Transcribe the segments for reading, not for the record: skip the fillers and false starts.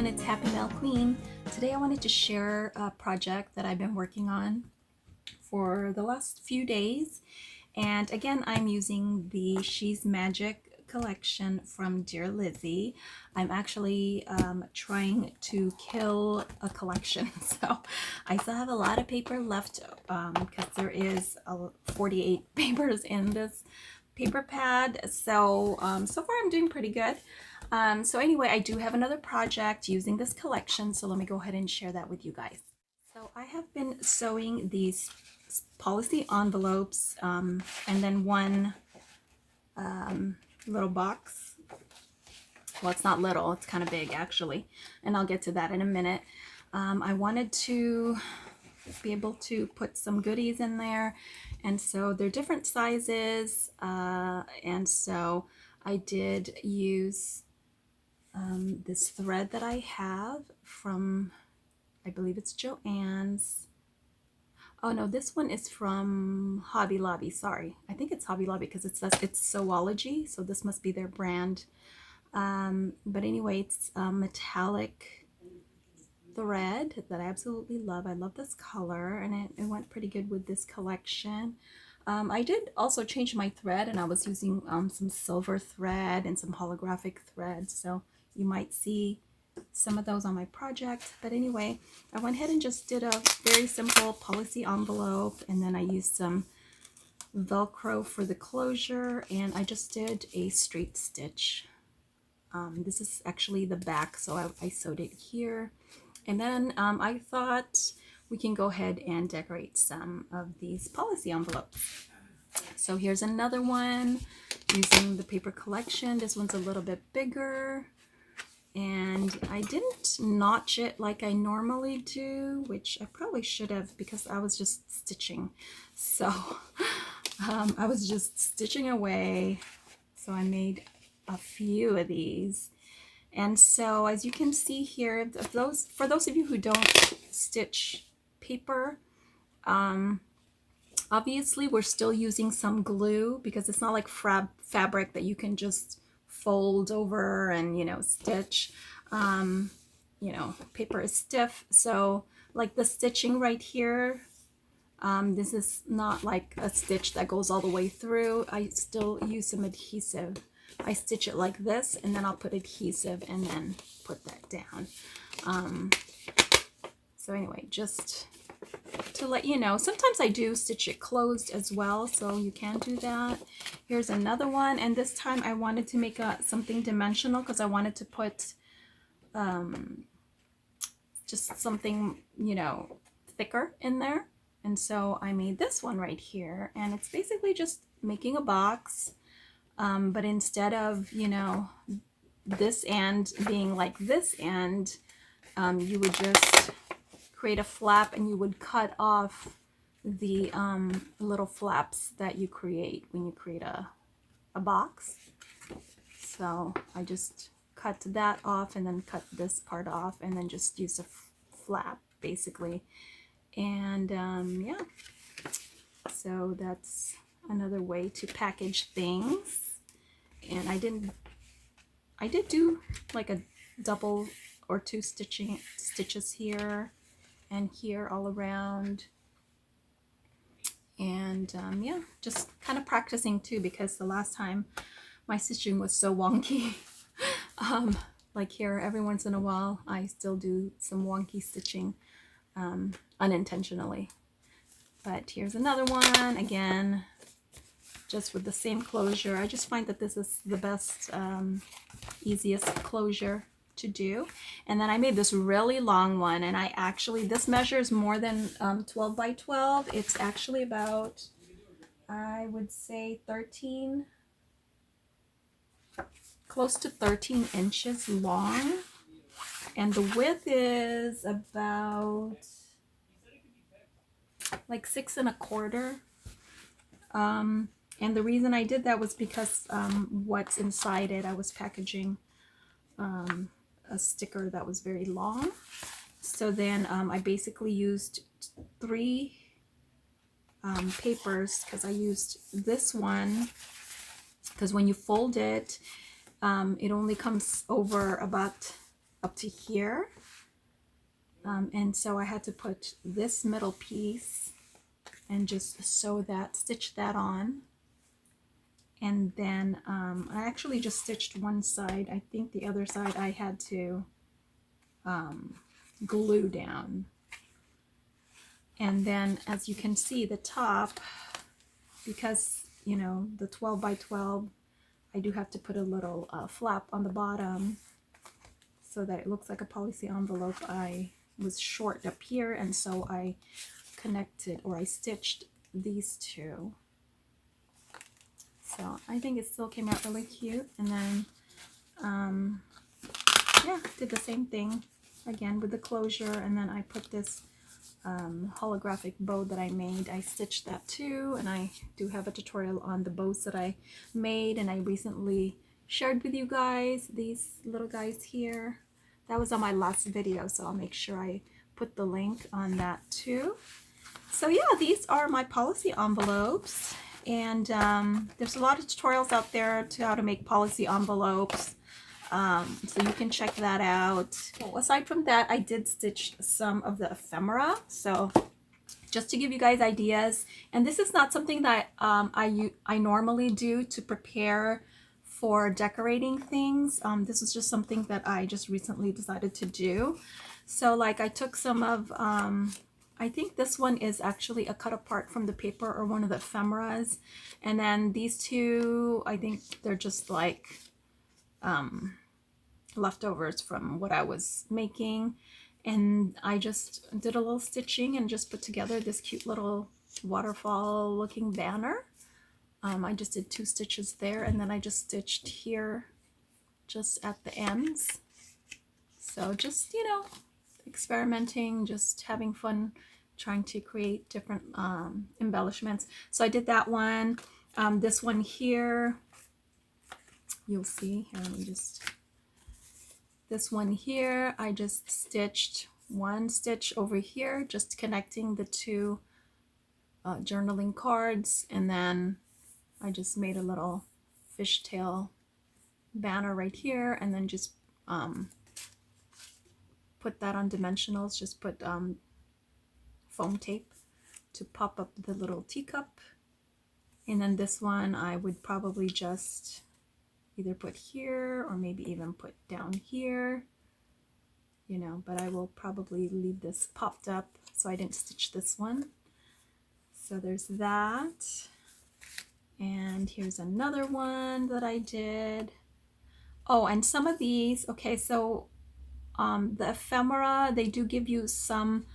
everyone, it's Happymailqueen. Today I wanted to share a project that I've been working on for the last few days. And again, I'm using the She's Magic collection from Dear Lizzie. I'm actually trying to kill a collection. So I still have a lot of paper left because there is 48 papers in this paper pad. So so far I'm doing pretty good. So anyway, I do have another project using this collection, so let me go ahead and share that with you guys. So I have been sewing these policy envelopes and then one little box. Well, it's not little, it's kind of big actually, and I'll get to that in a minute. I wanted to be able to put some goodies in there, and so they're different sizes, and so I did use this thread that I have from, I believe it's Joann's. Oh no, this one is from Hobby Lobby. Sorry, I think it's Hobby Lobby because it says it's Sewology, so this must be their brand. But anyway, it's a metallic thread that I absolutely love. I love this color, and it went pretty good with this collection. I did also change my thread, and I was using some silver thread and some holographic thread, so you might see some of those on my project. But anyway, I went ahead and just did a very simple policy envelope, and then I used some Velcro for the closure, and I just did a straight stitch. This is actually the back, so I sewed it here. And then I thought we can go ahead and decorate some of these policy envelopes. So here's another one using the paper collection. This one's a little bit bigger, and I didn't notch it like I normally do, which I probably should have because I was just stitching. So I was just stitching away. So I made a few of these. And so as you can see here, for those of you who don't stitch paper, obviously we're still using some glue because it's not like fabric that you can just fold over and, you know, stitch. You know, paper is stiff, so like the stitching right here, this is not like a stitch that goes all the way through. I still use some adhesive. I stitch it like this, and then I'll put adhesive and then put that down. So anyway, just to let you know, sometimes I do stitch it closed as well, so you can do that. Here's another one, and this time I wanted to make something dimensional because I wanted to put just something, you know, thicker in there. And so I made this one right here, and it's basically just making a box, but instead of, you know, this end being like this end, you would just create a flap, and you would cut off the little flaps that you create when you create a box. So I just cut that off and then cut this part off and then just use a flap basically. And yeah, so that's another way to package things. And I did do like a double or two stitches here and here all around. And yeah, just kind of practicing too, because the last time my stitching was so wonky. Like here, every once in a while I still do some wonky stitching unintentionally. But here's another one, again just with the same closure. I just find that this is the best easiest closure to do. And then I made this really long one, and I actually, this measures more than 12 by 12. It's actually about, I would say 13, close to 13 inches long, and the width is about like 6 1/4. And the reason I did that was because what's inside it, I was packaging a sticker that was very long. So then I basically used 3 papers, because I used this one, because when you fold it, it only comes over about up to here. And so I had to put this middle piece and just stitch that on. And then I actually just stitched one side. I think the other side I had to glue down. And then as you can see, the top, because you know the 12 by 12, I do have to put a little flap on the bottom so that it looks like a policy envelope. I was short up here, and so I connected, or I stitched these two. So I think it still came out really cute. And then yeah, did the same thing again with the closure, and then I put this holographic bow that I made. I stitched that too, and I do have a tutorial on the bows that I made, and I recently shared with you guys these little guys here. That was on my last video, so I'll make sure I put the link on that too. So yeah, these are my policy envelopes, and there's a lot of tutorials out there to how to make policy envelopes. So you can check that out. Well, aside from that, I did stitch some of the ephemera, so just to give you guys ideas. And this is not something that I normally do to prepare for decorating things. This is just something that I just recently decided to do. So like I took some of, I think this one is actually a cut apart from the paper, or one of the ephemeras. And then these two, I think they're just like leftovers from what I was making, and I just did a little stitching and just put together this cute little waterfall looking banner. I just did 2 stitches there, and then I just stitched here just at the ends. So just, you know, experimenting, just having fun, trying to create different embellishments. So I did that one. This one here, you'll see here, let me just, this one here, I just stitched 1 stitch over here, just connecting the 2 journaling cards, and then I just made a little fishtail banner right here, and then just put that on dimensionals, just put foam tape to pop up the little teacup. And then this one I would probably just either put here or maybe even put down here, you know, but I will probably leave this popped up, so I didn't stitch this one. So there's that. And here's another one that I did. Oh, and some of these, okay, so the ephemera, they do give you some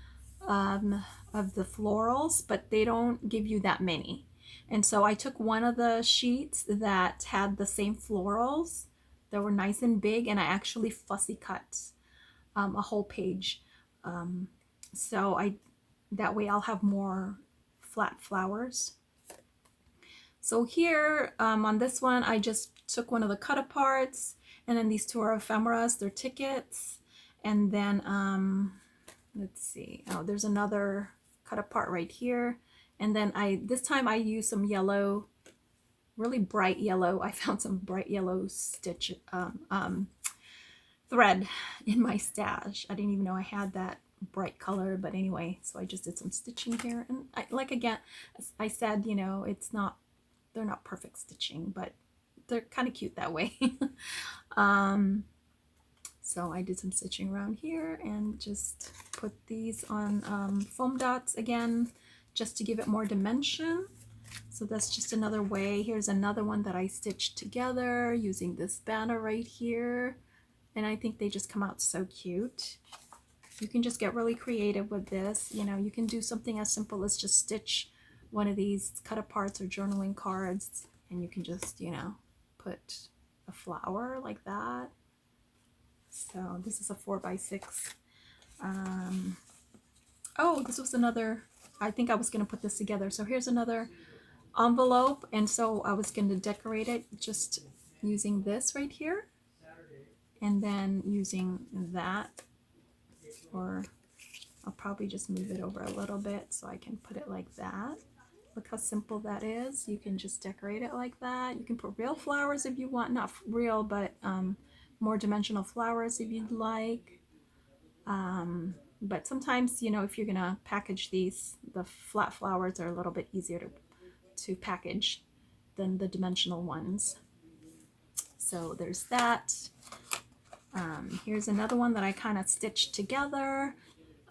of the florals, but they don't give you that many. And so I took one of the sheets that had the same florals that were nice and big, and I actually fussy cut a whole page. So that way I'll have more flat flowers. So here on this one, I just took one of the cut aparts, and then these 2 are ephemeras, they're tickets. And then let's see, oh, there's another cut apart right here. And then this time I used some yellow, really bright yellow. I found some bright yellow stitch thread in my stash. I didn't even know I had that bright color, but anyway, so I just did some stitching here. And like again, as I said, you know, they're not perfect stitching, but they're kind of cute that way. So I did some stitching around here and just put these on foam dots again, just to give it more dimension. So that's just another way. Here's another one that I stitched together using this banner right here. And I think they just come out so cute. You can just get really creative with this. You know, you can do something as simple as just stitch one of these cut aparts or journaling cards, and you can just, you know, put a flower like that. So this is a 4x6. Oh, this was another, I think I was going to put this together. So here's another envelope, and so I was going to decorate it just using this right here, and then using that, or I'll probably just move it over a little bit so I can put it like that. Look how simple that is. You can just decorate it like that. You can put real flowers if you want, not real, but more dimensional flowers if you'd like. But sometimes, you know, if you're gonna package these, the flat flowers are a little bit easier to package than the dimensional ones. So there's that. Here's another one that I kind of stitched together.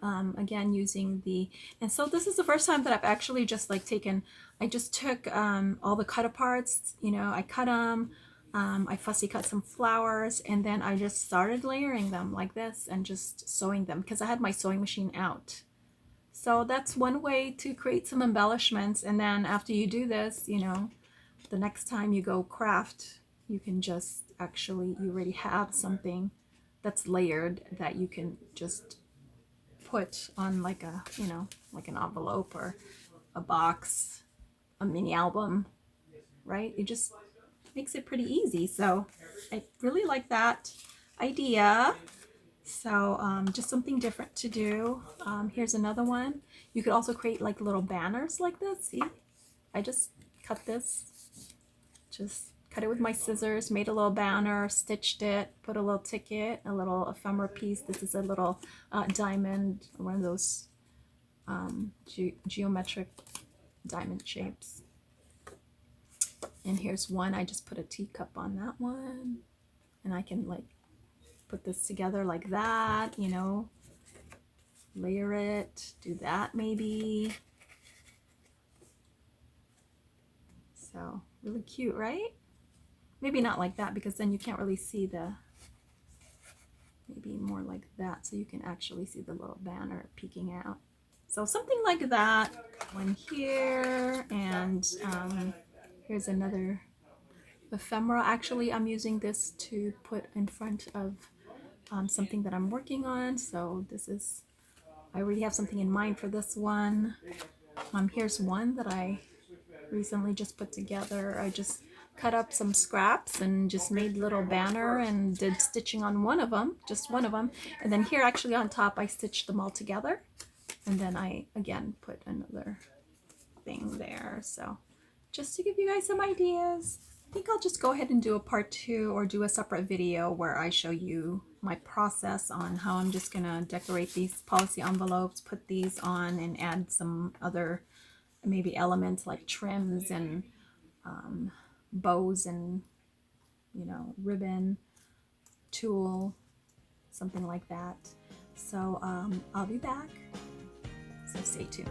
Again, using the, and so this is the first time that I've actually just like taken, I just took all the cut aparts, you know, I cut them, I fussy cut some flowers, and then I just started layering them like this and just sewing them because I had my sewing machine out. So that's one way to create some embellishments. And then after you do this, you know, the next time you go craft, you can just actually, you already have something that's layered that you can just put on like a, you know, like an envelope or a box, a mini album, right? It just makes it pretty easy. So I really like that idea. So just something different to do. Here's another one. You could also create like little banners like this. See, I just cut this, just cut it with my scissors, made a little banner, stitched it, put a little ticket, a little ephemera piece. This is a little diamond, one of those geometric diamond shapes. And here's one, I just put a teacup on that one, and I can like put this together like that, you know, layer it, do that maybe. So really cute, right? Maybe not like that because then you can't really see the, maybe more like that so you can actually see the little banner peeking out. So something like that. One here, and here's another ephemera. Actually, I'm using this to put in front of something that I'm working on. So this is, I already have something in mind for this one. Here's one that I recently just put together. I just cut up some scraps and just made little banner and did stitching on one of them, just one of them. And then here actually on top I stitched them all together. And then I again put another thing there. So just to give you guys some ideas. I think I'll just go ahead and do a part 2 or do a separate video where I show you my process on how I'm just gonna decorate these policy envelopes, put these on and add some other maybe elements like trims and bows and, you know, ribbon, tulle, something like that. So I'll be back, so stay tuned.